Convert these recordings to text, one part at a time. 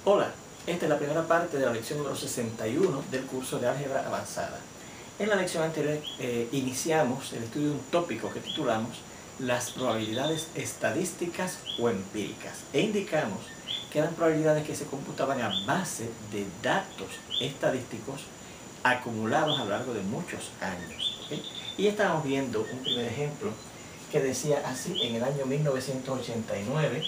Hola, esta es la primera parte de la lección número 61 del curso de álgebra avanzada. En la lección anterior iniciamos el estudio de un tópico que titulamos las probabilidades estadísticas o empíricas e indicamos que eran probabilidades que se computaban a base de datos estadísticos acumulados a lo largo de muchos años, ¿okay? Y estábamos viendo un primer ejemplo que decía así: en el año 1989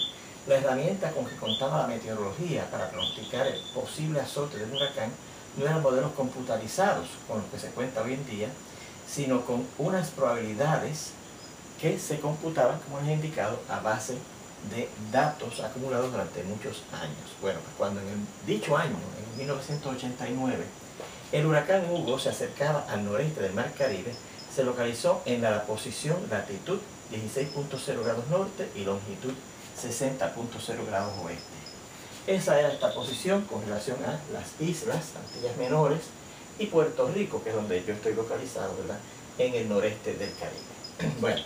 la herramienta con que contaba la meteorología para pronosticar el posible azote del huracán no eran modelos computarizados con los que se cuenta hoy en día, sino con unas probabilidades que se computaban, como les he indicado, a base de datos acumulados durante muchos años. Bueno, pues cuando en dicho año, en 1989, el huracán Hugo se acercaba al noreste del Mar Caribe, se localizó en la posición latitud 16.0 grados norte y longitud 60.0 grados oeste. Esa era esta posición con relación a las islas, Antillas Menores y Puerto Rico, que es donde yo estoy localizado, ¿verdad?, en el noreste del Caribe. Bueno,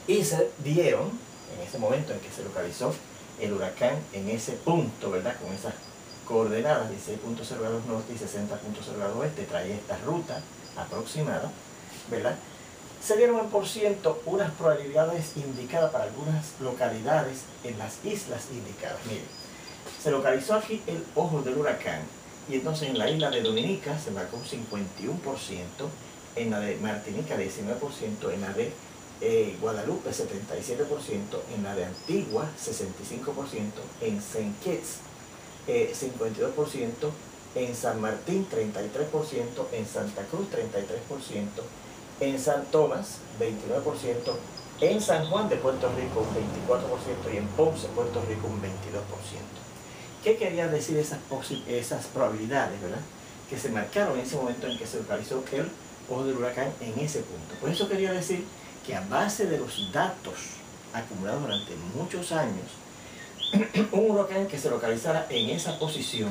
y se dieron, en ese momento en que se localizó el huracán en ese punto, ¿verdad?, con esas coordenadas 16.0 grados norte y 60.0 grados oeste, traía esta ruta aproximada, ¿verdad? Se dieron en por ciento unas probabilidades indicadas para algunas localidades en las islas indicadas. Miren, se localizó aquí el ojo del huracán y entonces en la isla de Dominica se marcó un 51%, en la de Martinica 19%, en la de Guadalupe 77%, en la de Antigua 65%, en Saint Kitts 52%, en San Martín 33%, en Santa Cruz 33%, en San Tomás 29%, en San Juan de Puerto Rico un 24% y en Ponce, Puerto Rico un 22%. ¿Qué querían decir esas probabilidades, verdad?, que se marcaron en ese momento en que se localizó el ojo del huracán en ese punto? Pues eso quería decir que a base de los datos acumulados durante muchos años, un huracán que se localizara en esa posición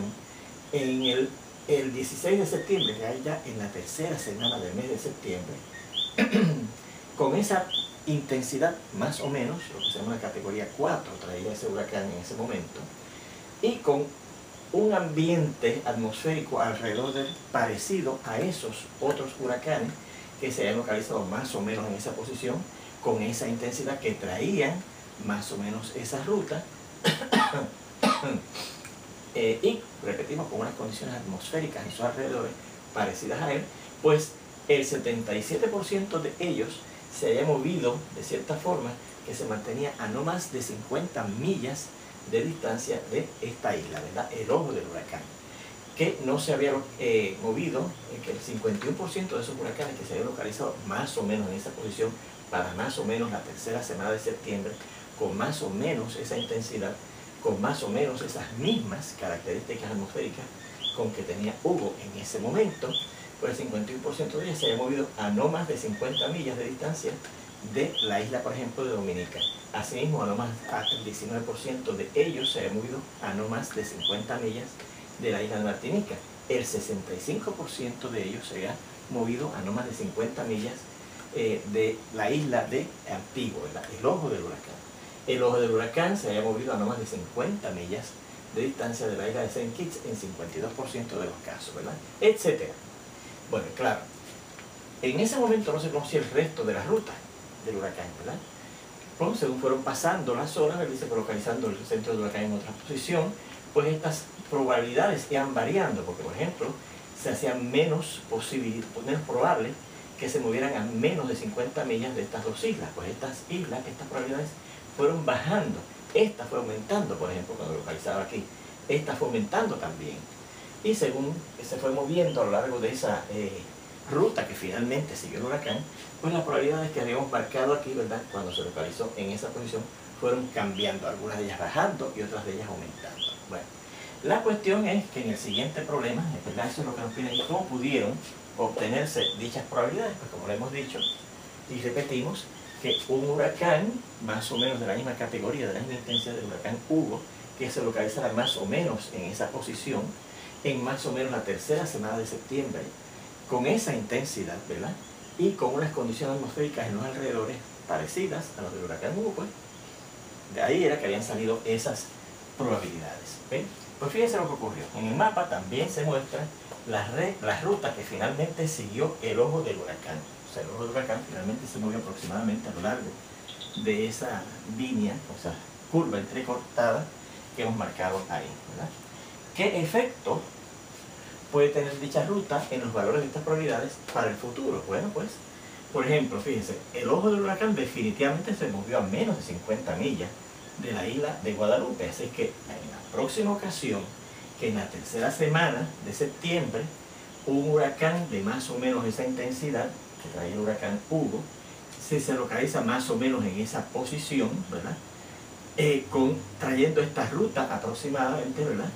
en el 16 de septiembre, que hay ya en la tercera semana del mes de septiembre, con esa intensidad más o menos, lo que se llama una categoría 4, traía ese huracán en ese momento, y con un ambiente atmosférico alrededor del parecido a esos otros huracanes que se habían localizado más o menos en esa posición, con esa intensidad que traían más o menos esa ruta, y repetimos, con unas condiciones atmosféricas en sus alrededores parecidas a él, pues el 77% de ellos se había movido de cierta forma que se mantenía a no más de 50 millas de distancia de esta isla, ¿verdad?, el ojo del huracán, que no se había movido, que el 51% de esos huracanes que se habían localizado más o menos en esa posición para más o menos la tercera semana de septiembre, con más o menos esa intensidad, con más o menos esas mismas características atmosféricas con que tenía Hugo en ese momento, pues el 51% de ellas se había movido a no más de 50 millas de distancia de la isla, por ejemplo, de Dominica. Asimismo, el 19% de ellos se había movido a no más de 50 millas de la isla de Martinica. El 65% de ellos se había movido a no más de 50 millas de la isla de Antigua, el ojo del huracán. El ojo del huracán se había movido a no más de 50 millas de distancia de la isla de Saint Kitts en 52% de los casos, ¿verdad?, etcétera. Bueno, claro, en ese momento no se conocía el resto de la ruta del huracán, ¿verdad? Pues, según fueron pasando las horas, él dice, localizando el centro del huracán en otra posición, pues estas probabilidades iban variando, porque, por ejemplo, se hacían menos probable que se movieran a menos de 50 millas de estas dos islas. Pues estas islas, estas probabilidades fueron bajando. Esta fue aumentando, por ejemplo, cuando localizaba aquí. Esta fue aumentando también. Y según se fue moviendo a lo largo de esa ruta que finalmente siguió el huracán, pues las probabilidades que habíamos marcado aquí, ¿verdad?, cuando se localizó en esa posición, fueron cambiando, algunas de ellas bajando y otras de ellas aumentando. Bueno, la cuestión es que en el siguiente problema, ¿verdad?, eso es lo que nos piden, cómo pudieron obtenerse dichas probabilidades. Pues como lo hemos dicho y repetimos, que un huracán más o menos de la misma categoría, de la misma intensidad del huracán Hugo, que se localizara más o menos en esa posición, en más o menos la tercera semana de septiembre, con esa intensidad, ¿verdad?, y con unas condiciones atmosféricas en los alrededores parecidas a los del huracán Hugo, pues de ahí era que habían salido esas probabilidades. ¿Ven? Pues fíjense lo que ocurrió. En el mapa también se muestra la ruta que finalmente siguió el ojo del huracán. O sea, el ojo del huracán finalmente se movió aproximadamente a lo largo de esa línea, o sea, curva entrecortada que hemos marcado ahí, ¿verdad? ¿Qué efecto puede tener dicha ruta en los valores de estas probabilidades para el futuro? Bueno, pues, por ejemplo, fíjense, el ojo del huracán definitivamente se movió a menos de 50 millas de la isla de Guadalupe, así que en la próxima ocasión, que en la tercera semana de septiembre, un huracán de más o menos esa intensidad, que trae el huracán Hugo, se localiza más o menos en esa posición, ¿verdad? Trayendo esta ruta aproximadamente, ¿verdad?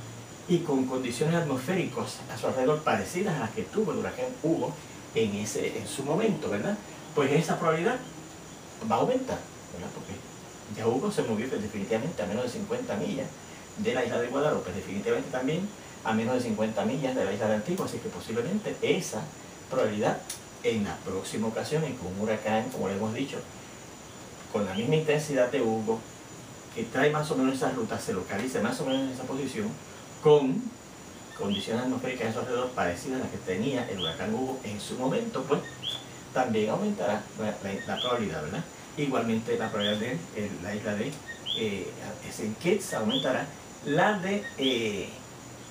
Y con condiciones atmosféricas a su alrededor parecidas a las que tuvo el huracán Hugo en su momento, ¿verdad? Pues esa probabilidad va a aumentar, ¿verdad? Porque ya Hugo se movió definitivamente a menos de 50 millas de la isla de Guadalupe, definitivamente también a menos de 50 millas de la isla de Antigua, así que posiblemente esa probabilidad en la próxima ocasión en que un huracán, como le hemos dicho, con la misma intensidad de Hugo, que trae más o menos esa ruta, se localice más o menos en esa posición, con condiciones atmosféricas a su alrededor parecidas a las que tenía el huracán Hugo en su momento, pues también aumentará la probabilidad, ¿verdad? Igualmente la probabilidad de la isla de Saint Kitts aumentará, la de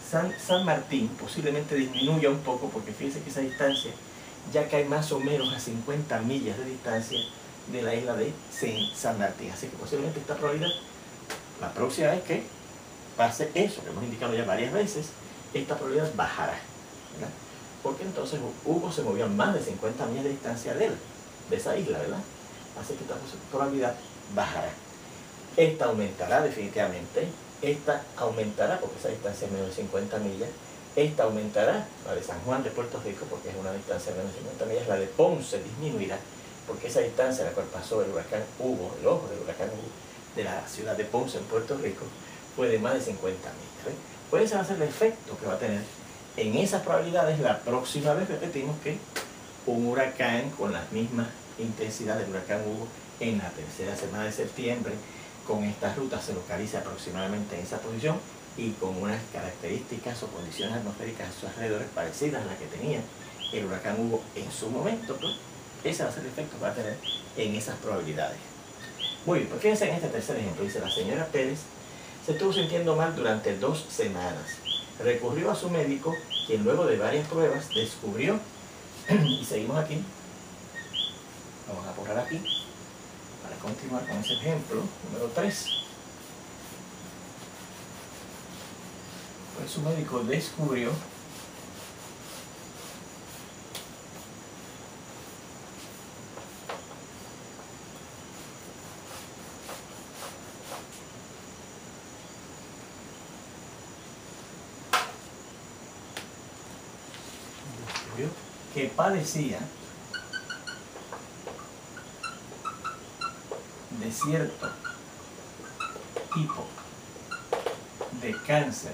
San Martín posiblemente disminuya un poco, porque fíjense que esa distancia ya cae más o menos a 50 millas de distancia de la isla de San Martín, así que posiblemente esta probabilidad, la próxima vez que pase eso, que hemos indicado ya varias veces, esta probabilidad bajará, ¿verdad? Porque entonces Hugo se movió a más de 50 millas de distancia de esa isla, ¿verdad? Así que esta probabilidad bajará. Esta aumentará definitivamente, esta aumentará porque esa distancia es menos de 50 millas, esta aumentará, la de San Juan de Puerto Rico, porque es una distancia de menos de 50 millas, la de Ponce disminuirá, porque esa distancia a la cual pasó el huracán Hugo, el ojo del huracán Hugo, de la ciudad de Ponce en Puerto Rico, fue de más de 50 millas. ¿Ven? Pues ese va a ser el efecto que va a tener en esas probabilidades la próxima vez, repetimos, que un huracán con la misma intensidad del huracán Hugo en la tercera semana de septiembre, con esta ruta se localiza aproximadamente en esa posición y con unas características o condiciones atmosféricas a sus alrededores parecidas a las que tenía el huracán Hugo en su momento, pues ese va a ser el efecto que va a tener en esas probabilidades. Muy bien, pues fíjense en este tercer ejemplo, dice la señora Pérez se estuvo sintiendo mal durante 2 semanas. Recurrió a su médico, quien luego de varias pruebas descubrió, y seguimos aquí, vamos a borrar aquí, para continuar con ese ejemplo, número 3. Pues su médico descubrió que padecía de cierto tipo de cáncer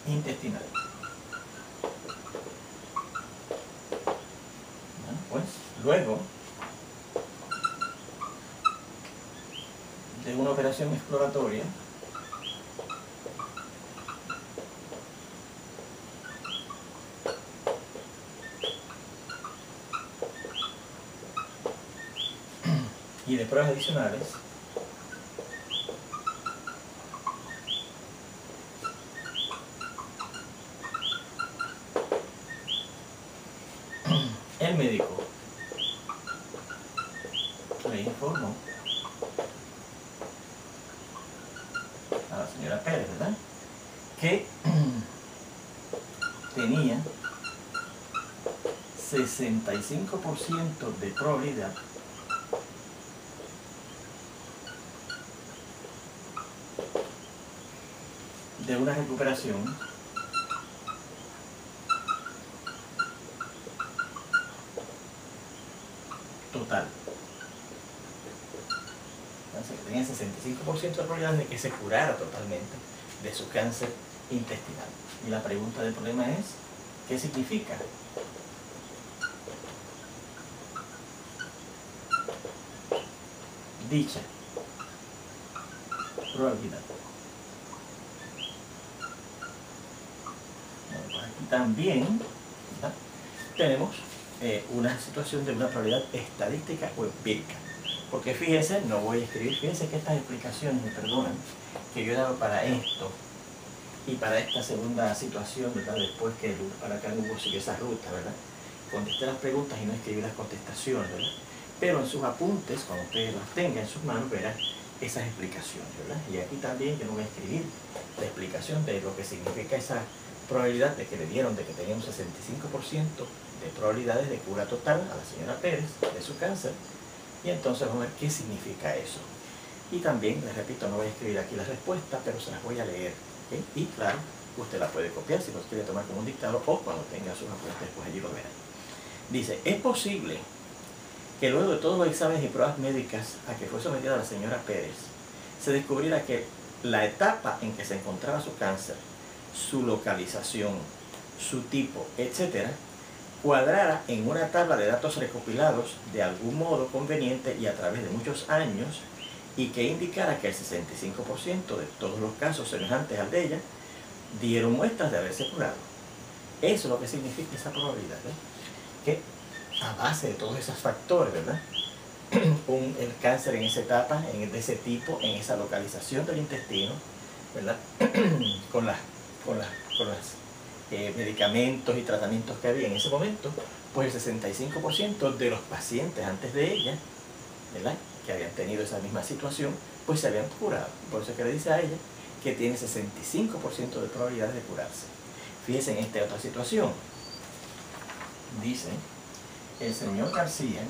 intestinal. Bueno, pues luego de una operación exploratoria, y de pruebas adicionales, el médico le informó a la señora Pérez, ¿verdad?, que tenía 65% de probabilidad de una recuperación total. Entonces, tenía 65% de probabilidad de que se curara totalmente de su cáncer intestinal. Y la pregunta del problema es, ¿qué significa? Dicha probabilidad. Bueno, pues aquí también, ¿verdad?, tenemos una situación de una probabilidad estadística o empírica. Porque fíjense, no voy a escribir, fíjense que estas explicaciones, me perdonan, que yo he dado para esto y para esta segunda situación, ¿verdad?, después que para que Hugo sigue esa ruta, ¿verdad?, contesté las preguntas y no escribí las contestaciones, ¿verdad? Pero en sus apuntes, cuando ustedes las tengan en sus manos, verán esas explicaciones, ¿verdad? Y aquí también yo no voy a escribir la explicación de lo que significa esa probabilidad de que le dieron de que tenía un 65% de probabilidades de cura total a la señora Pérez de su cáncer. Y entonces vamos a ver qué significa eso. Y también, les repito, no voy a escribir aquí la respuesta, pero se las voy a leer, ¿okay? Y claro, usted la puede copiar si los quiere tomar como un dictado o cuando tenga sus apuntes, pues allí lo verán. Dice, es posible que luego de todos los exámenes y pruebas médicas a que fue sometida la señora Pérez, se descubriera que la etapa en que se encontraba su cáncer, su localización, su tipo, etc., cuadrara en una tabla de datos recopilados de algún modo conveniente y a través de muchos años, y que indicara que el 65% de todos los casos semejantes al de ella dieron muestras de haberse curado. Eso es lo que significa esa probabilidad, ¿eh? Que a base de todos esos factores, ¿verdad?, el cáncer en esa etapa, de ese tipo, en esa localización del intestino, ¿verdad?, con los medicamentos y tratamientos que había en ese momento, pues el 65% de los pacientes antes de ella, ¿verdad?, que habían tenido esa misma situación, pues se habían curado. Por eso es que le dice a ella que tiene 65% de probabilidades de curarse. Fíjense en esta otra situación. Dice, el señor García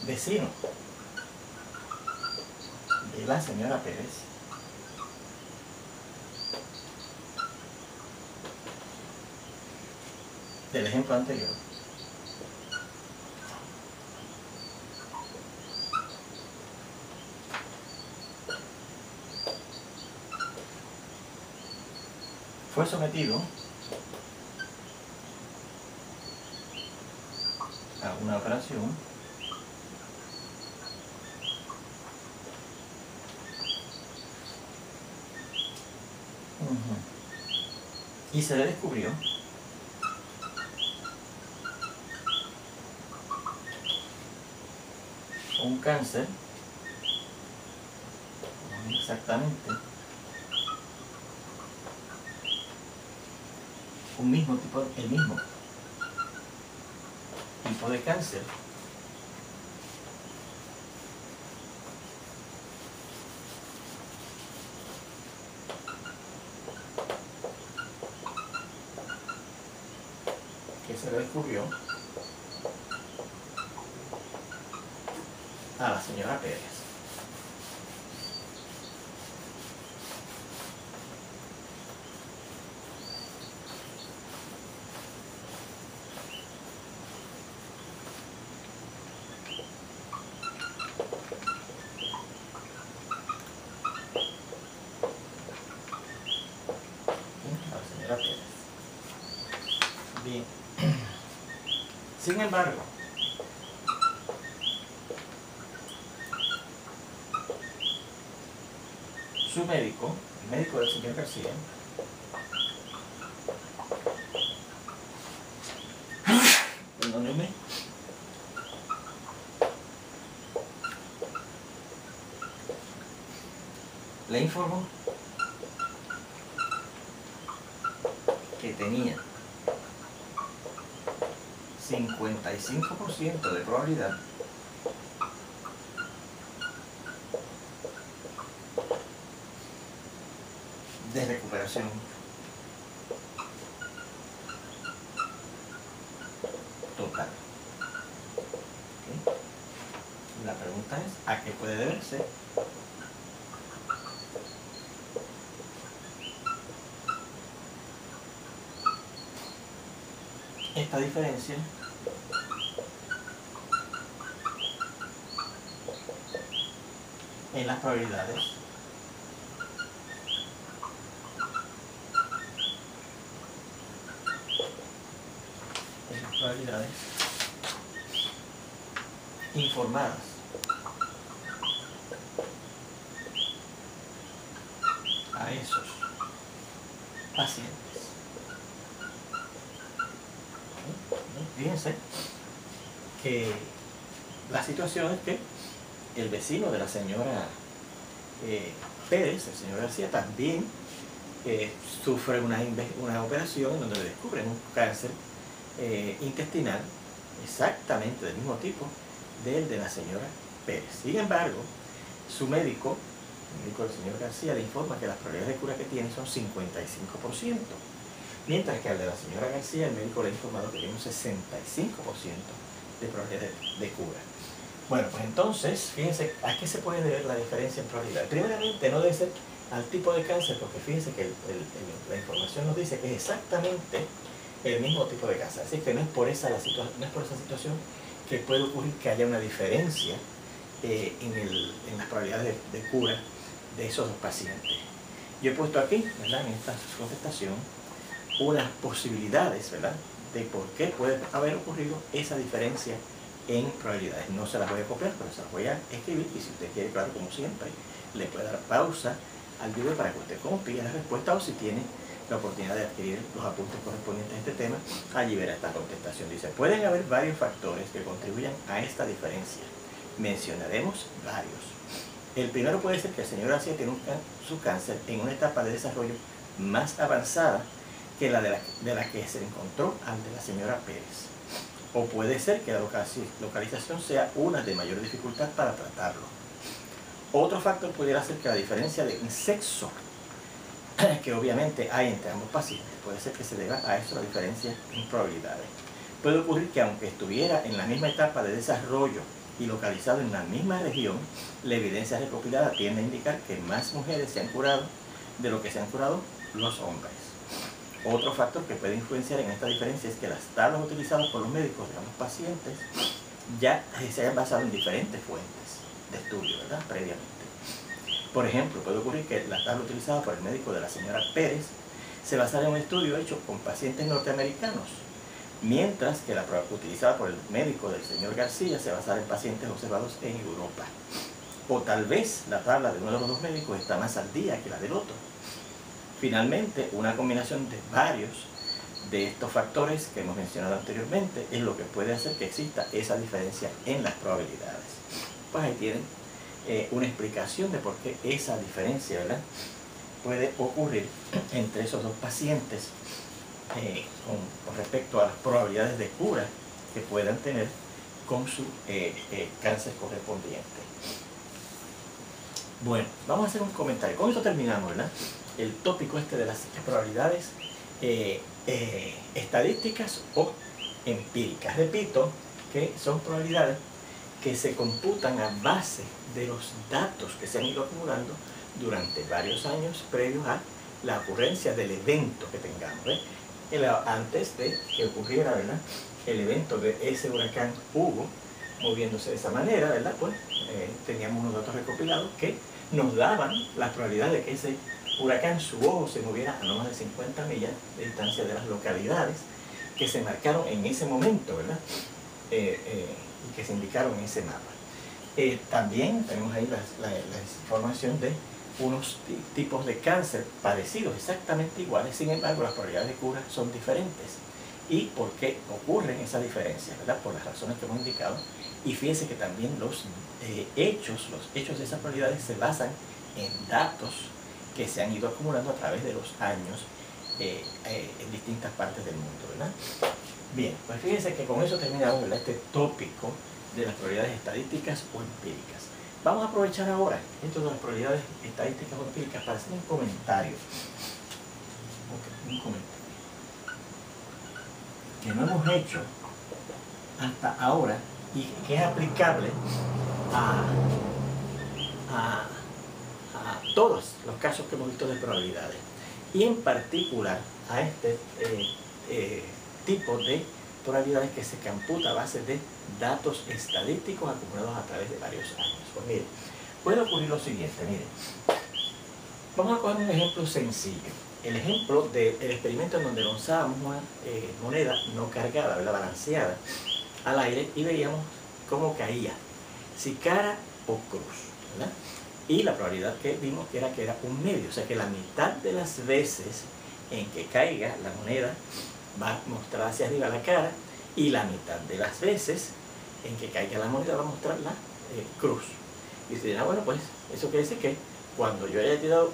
vecino de la señora Pérez, del ejemplo anterior, fue sometido a una operación y se le descubrió un cáncer, exactamente el mismo tipo de cáncer que se le descubrió a la señora Pérez. A la señora Pérez. Bien. Sin embargo, su médico, el médico del señor García, perdónenme, le informó que tenía 55% de probabilidad de recuperación total. ¿Okay? La pregunta es, ¿a qué puede deberse esta diferencia en las probabilidades informadas a esos pacientes. Fíjense que la situación es que el vecino de la señora Pérez, el señor García, también sufre una operación en donde le descubren un cáncer intestinal exactamente del mismo tipo del de la señora Pérez. Sin embargo, su médico, el médico del señor García, le informa que las probabilidades de cura que tiene son 55%, mientras que al de la señora García, el médico le ha informado que tiene un 65% de probabilidades de cura. Bueno, pues entonces, fíjense, ¿a qué se puede deber la diferencia en probabilidad? Primeramente, no debe ser al tipo de cáncer, porque fíjense que la información nos dice que es exactamente el mismo tipo de cáncer. Así que no es por esa situación que puede ocurrir que haya una diferencia en las probabilidades de cura de esos dos pacientes. Yo he puesto aquí, ¿verdad?, en esta contestación, unas posibilidades, ¿verdad?, de por qué puede haber ocurrido esa diferencia en probabilidades. No se las voy a copiar, pero se las voy a escribir, y si usted quiere, claro, como siempre, le puede dar pausa al video para que usted copie la respuesta, o si tiene la oportunidad de adquirir los apuntes correspondientes a este tema, allí verá esta contestación. Dice, pueden haber varios factores que contribuyan a esta diferencia. Mencionaremos varios. El primero puede ser que el señor García tiene su cáncer en una etapa de desarrollo más avanzada que la de la que se encontró ante la señora Pérez. O puede ser que la localización sea una de mayor dificultad para tratarlo. Otro factor pudiera ser que la diferencia de sexo que obviamente hay entre ambos pacientes, puede ser que se deba a eso la diferencia en probabilidades. Puede ocurrir que aunque estuviera en la misma etapa de desarrollo y localizado en la misma región, la evidencia recopilada tiende a indicar que más mujeres se han curado de lo que se han curado los hombres. Otro factor que puede influenciar en esta diferencia es que las tablas utilizadas por los médicos de ambos pacientes ya se hayan basado en diferentes fuentes de estudio, ¿verdad?, previamente. Por ejemplo, puede ocurrir que la tabla utilizada por el médico de la señora Pérez se basara en un estudio hecho con pacientes norteamericanos, mientras que la prueba utilizada por el médico del señor García se basara en pacientes observados en Europa. O tal vez la tabla de uno de los dos médicos está más al día que la del otro. Finalmente, una combinación de varios de estos factores que hemos mencionado anteriormente es lo que puede hacer que exista esa diferencia en las probabilidades. Pues ahí tienen una explicación de por qué esa diferencia, ¿verdad?, puede ocurrir entre esos dos pacientes con respecto a las probabilidades de cura que puedan tener con su cáncer correspondiente. Bueno, vamos a hacer un comentario. Con esto terminamos, ¿verdad?, el tópico este de las probabilidades estadísticas o empíricas. Repito que son probabilidades que se computan a base de los datos que se han ido acumulando durante varios años previos a la ocurrencia del evento que tengamos, ¿eh? Antes de que ocurriera, ¿verdad?, el evento de ese huracán Hugo moviéndose de esa manera, ¿verdad?, pues teníamos unos datos recopilados que nos daban las probabilidades de que ese huracán, su ojo, se moviera a no más de 50 millas de distancia de las localidades que se marcaron en ese momento, ¿verdad?, y que se indicaron en ese mapa. También tenemos ahí la información de unos tipos de cáncer parecidos, exactamente iguales, sin embargo las probabilidades de cura son diferentes. ¿Y por qué ocurren esas diferencias? ¿Verdad? Por las razones que hemos indicado. Y fíjense que también los hechos de esas probabilidades se basan en datos que se han ido acumulando a través de los años en distintas partes del mundo, ¿verdad? Bien, pues fíjense que con eso terminamos, ¿verdad?, este tópico de las probabilidades estadísticas o empíricas. Vamos a aprovechar ahora esto de las probabilidades estadísticas o empíricas para hacer un comentario. Un comentario que no hemos hecho hasta ahora y que es aplicable a todos los casos que hemos visto de probabilidades, y en particular a este tipo de probabilidades que se computa a base de datos estadísticos acumulados a través de varios años. Pues mire, puede ocurrir lo siguiente, mire. Vamos a coger un ejemplo sencillo. El ejemplo del experimento en donde lanzábamos una moneda no cargada, ¿verdad?, balanceada al aire, y veíamos cómo caía, si cara o cruz, ¿verdad? Y la probabilidad que vimos que era un medio, o sea que la mitad de las veces en que caiga la moneda va a mostrar hacia arriba la cara, y la mitad de las veces en que caiga la moneda va a mostrar la cruz. Y se dirá, bueno, pues eso quiere decir que cuando yo haya tirado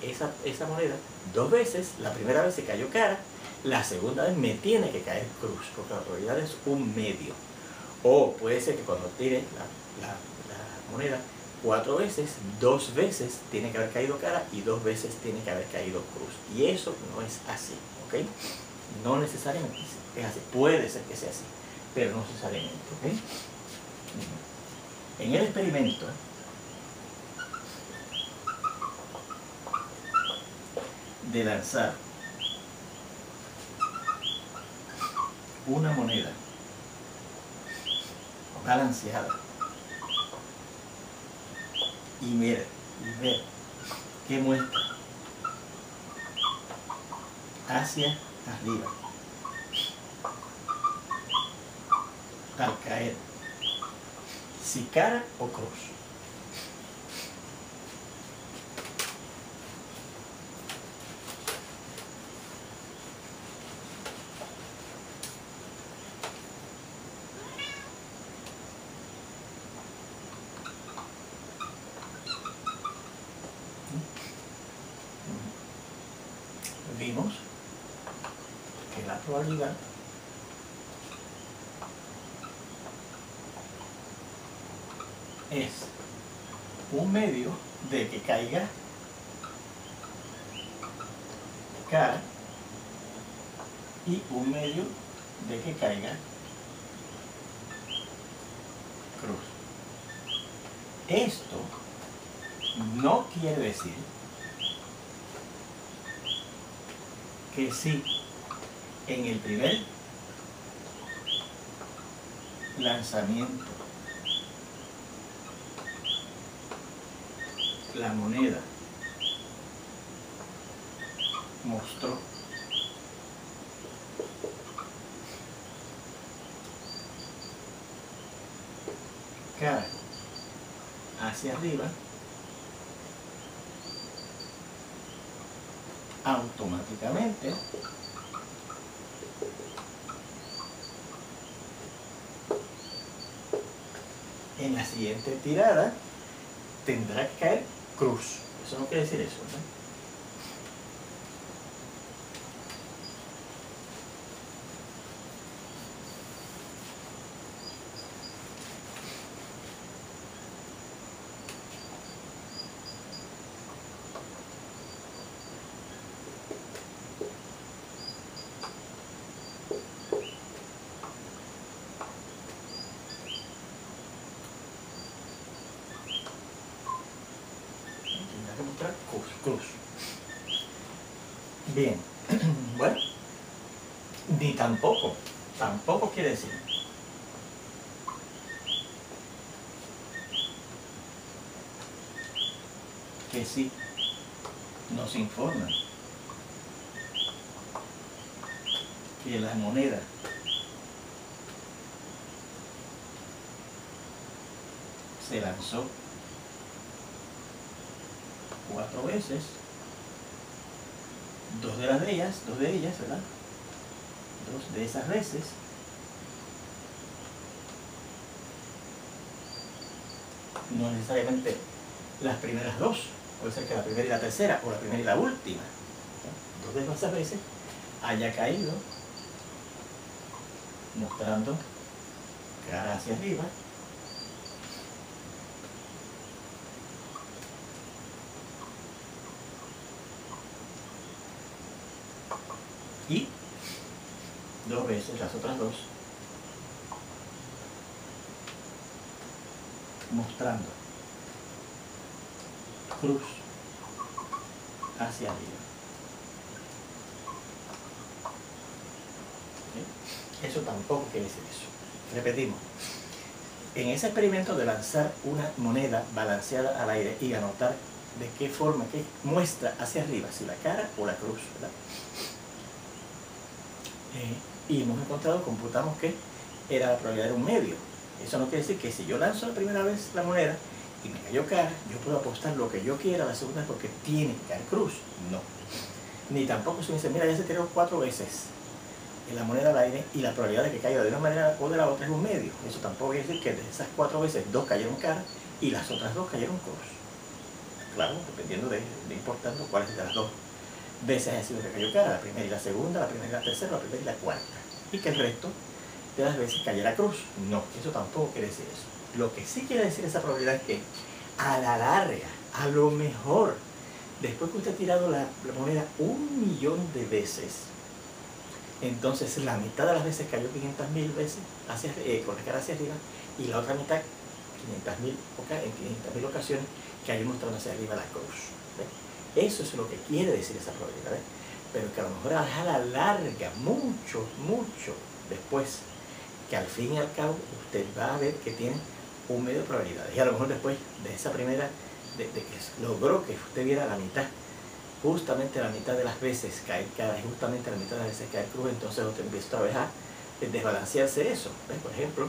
esa moneda 2 veces, la primera vez se cayó cara, la segunda vez me tiene que caer cruz, porque la probabilidad es un medio. O puede ser que cuando tire la moneda 4 veces, 2 veces tiene que haber caído cara y 2 veces tiene que haber caído cruz. Y eso no es así, ¿ok? No necesariamente es así. Puede ser que sea así, pero no necesariamente, ¿ok? En el experimento de lanzar una moneda balanceada y ver qué muestra hacia arriba al caer, si cara o cruz. Vimos que la probabilidad es un medio de que caiga cara y un medio de que caiga cruz. Esto no quiere decir que si en el primer lanzamiento la moneda mostró cara hacia arriba, automáticamente en la siguiente tirada tendrá que caer cruz. Eso no quiere decir eso, ¿no? Tendrá que mostrar cruz. Bien, bueno, ni tampoco quiere decir que sí nos informan que la moneda se lanzó 4 veces, dos de ellas, ¿verdad? 2 de esas veces no necesariamente las primeras 2, puede ser que la primera y la tercera, o la primera y la última, ¿no? 2 de esas veces haya caído mostrando cara hacia arriba, y 2 veces las otras 2 mostrando cruz hacia arriba. ¿Sí? Eso tampoco quiere decir eso. Repetimos, en ese experimento de lanzar una moneda balanceada al aire y anotar de qué forma, qué muestra hacia arriba, si la cara o la cruz, ¿verdad? Y hemos encontrado, computamos que era la probabilidad de un medio. Eso no quiere decir que si yo lanzo la primera vez la moneda y me cayó cara, yo puedo apostar lo que yo quiera la segunda vez porque tiene que caer cruz. No. Ni tampoco si me dice, mira, ya se tiró 4 veces en la moneda al aire y la probabilidad de que caiga de una manera o de la otra es 1/2. Eso tampoco quiere decir que de esas 4 veces 2 cayeron cara y las otras 2 cayeron cruz. Claro, dependiendo de importando cuáles de las 2 veces ha sido que cayó cara, la primera y la segunda, la primera y la tercera, la primera y la cuarta. Y que el resto de las veces cayera cruz. No, eso tampoco quiere decir eso. Lo que sí quiere decir esa probabilidad es que a la larga, a lo mejor, después que usted ha tirado la moneda 1.000.000 de veces, entonces la mitad de las veces cayó 500.000 veces con la cara hacia arriba y la otra mitad, 500.000 en 500.000 ocasiones, cayó mostrando hacia arriba la cruz. ¿Ve? Eso es lo que quiere decir esa probabilidad. ¿Ve? Pero que a lo mejor a la larga, mucho después, que al fin y al cabo usted va a ver que tiene 1/2 de probabilidades. Y a lo mejor después de esa primera, de que logró que usted viera la mitad, justamente la mitad de las veces caer cara y justamente la mitad de las veces caer cruz, entonces usted empieza otra vez a desbalancearse eso. ¿Ves? Por ejemplo,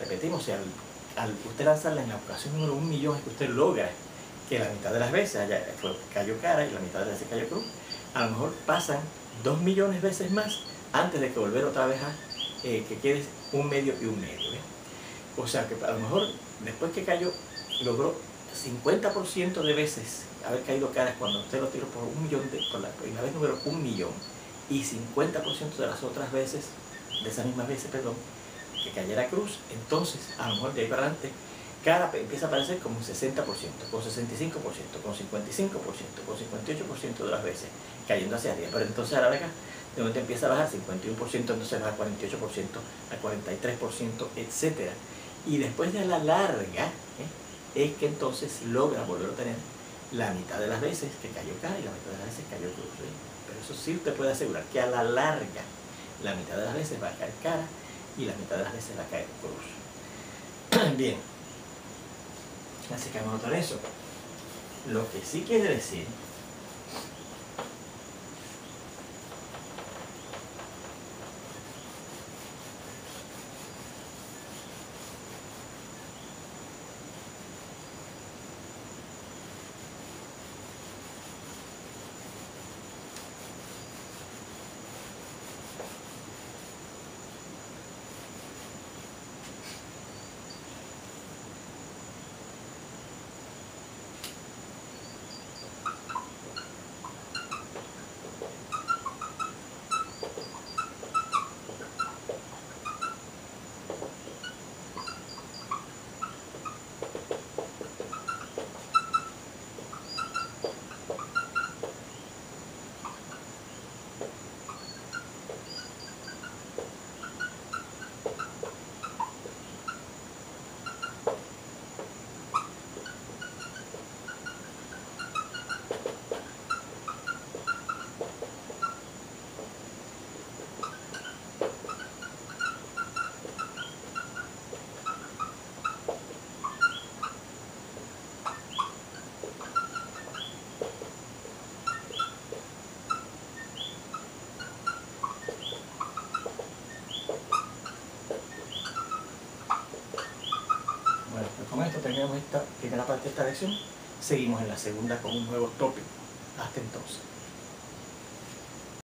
repetimos, si al usted lanzarla en la ocasión número 1.000.000 es que usted logra que la mitad de las veces cayó cara y la mitad de las veces cayó cruz, a lo mejor pasan 2.000.000 veces más antes de que volver otra vez a que quede 1/2 y 1/2. ¿Ves? O sea que a lo mejor después que cayó, logró 50% de veces haber caído caras cuando usted lo tiró por 1.000.000, por la vez número 1.000.000, y 50% de las otras veces, de esas mismas veces, perdón, que cayera cruz. Entonces a lo mejor de ahí para adelante cara empieza a aparecer como un 60%, con 65%, con 55%, con 58% de las veces cayendo hacia arriba. Pero entonces a la larga, de momento empieza a bajar 51%, entonces baja a 48%, a 43%, etc. Y después de la larga, es que entonces logra volver a tener la mitad de las veces que cayó cara y la mitad de las veces cayó cruz. Pero eso sí usted puede asegurar que a la larga la mitad de las veces va a caer cara y la mitad de las veces va a caer cruz. Bien, así que vamos a notar eso. Lo que sí quiere decir con esto terminamos esta primera parte de esta lección. Seguimos en la segunda con un nuevo tópico. Hasta entonces.